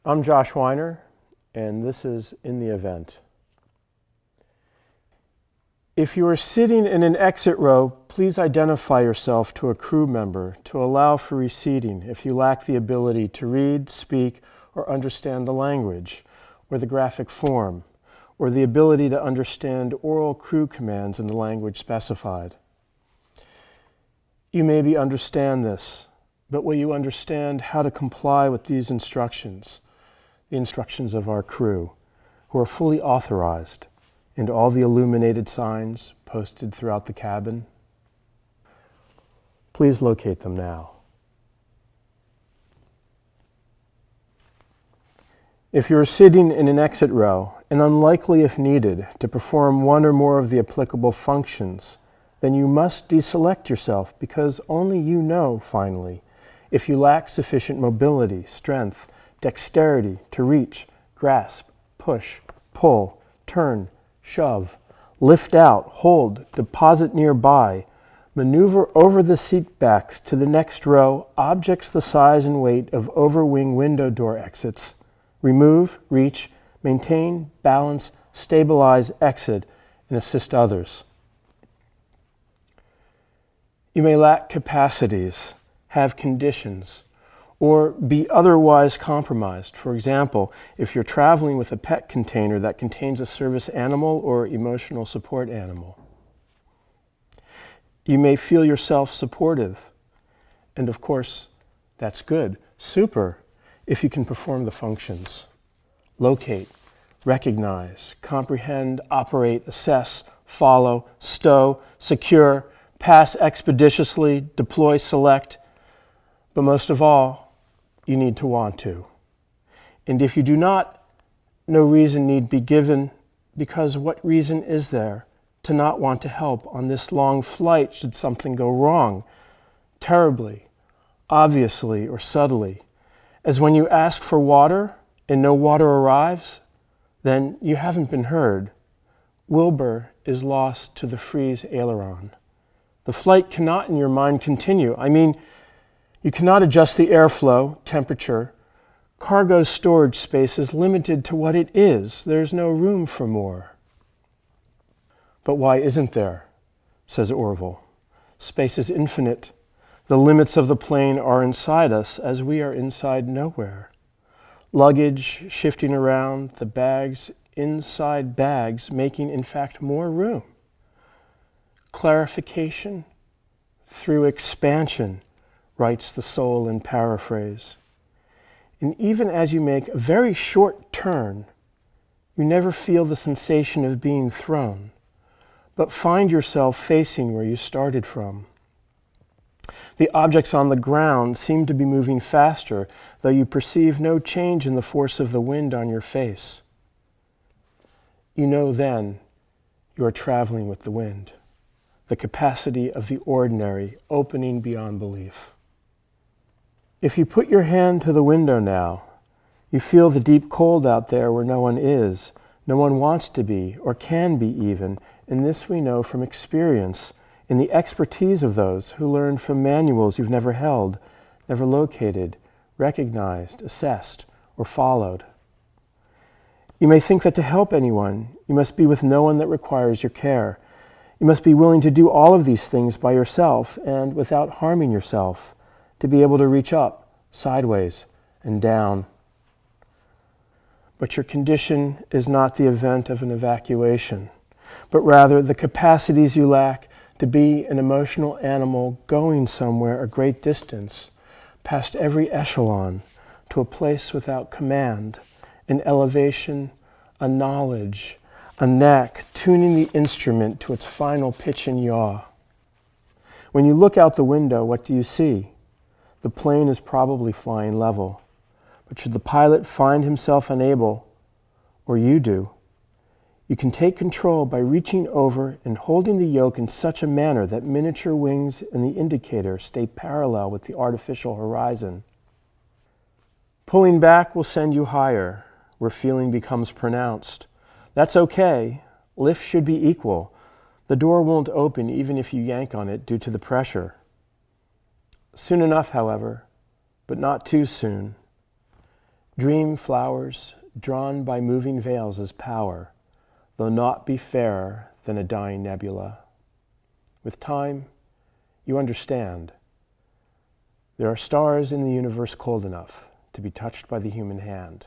I'm Josh Weiner, and this is In the Event. If you are sitting in an exit row, please identify yourself to a crew member to allow for reseating if you lack the ability to read, speak, or understand the language, or the graphic form, or the ability to understand oral crew commands in the language specified. You maybe understand this, but will you understand how to comply with these instructions? The instructions of our crew, who are fully authorized, and all the illuminated signs posted throughout the cabin? Please locate them now. If you are sitting in an exit row, and unlikely if needed to perform one or more of the applicable functions, then you must deselect yourself because only you know, finally, if you lack sufficient mobility, strength, dexterity to reach, grasp, push, pull, turn, shove, lift out, hold, deposit nearby, maneuver over the seat backs to the next row, objects the size and weight of overwing window door exits, remove, reach, maintain, balance, stabilize, exit, and assist others. You may lack capacities, have conditions, or be otherwise compromised. For example, if you're traveling with a pet container that contains a service animal or emotional support animal. You may feel yourself supportive, and of course, that's good, super, if you can perform the functions. Locate, recognize, comprehend, operate, assess, follow, stow, secure, pass expeditiously, deploy, select, but most of all, you need to want to. And if you do not, no reason need be given, because what reason is there to not want to help on this long flight should something go wrong, terribly, obviously, or subtly? As when you ask for water and no water arrives, then you haven't been heard. Wilbur is lost to the freeze aileron. The flight cannot in your mind continue. You cannot adjust the airflow, temperature. Cargo storage space is limited to what it is. There's no room for more. But why isn't there? Says Orville. Space is infinite. The limits of the plane are inside us as we are inside nowhere. Luggage shifting around, the bags inside bags, making in fact more room. Clarification through expansion, writes the soul in paraphrase. And even as you make a very short turn, you never feel the sensation of being thrown, but find yourself facing where you started from. The objects on the ground seem to be moving faster, though you perceive no change in the force of the wind on your face. You know then you are traveling with the wind, the capacity of the ordinary opening beyond belief. If you put your hand to the window now, you feel the deep cold out there where no one is, no one wants to be, or can be even, and this we know from experience, in the expertise of those who learned from manuals you've never held, never located, recognized, assessed, or followed. You may think that to help anyone, you must be with no one that requires your care. You must be willing to do all of these things by yourself and without harming yourself, to be able to reach up, sideways, and down. But your condition is not the event of an evacuation, but rather the capacities you lack to be an emotional animal going somewhere a great distance, past every echelon, to a place without command, an elevation, a knowledge, a neck, tuning the instrument to its final pitch and yaw. When you look out the window, what do you see? The plane is probably flying level, but should the pilot find himself unable, or you do, you can take control by reaching over and holding the yoke in such a manner that miniature wings and the indicator stay parallel with the artificial horizon. Pulling back will send you higher, where feeling becomes pronounced. That's okay. Lift should be equal. The door won't open even if you yank on it due to the pressure. Soon enough, however, but not too soon. Dream flowers, drawn by moving veils as power, though naught be fairer than a dying nebula. With time, you understand. There are stars in the universe cold enough to be touched by the human hand.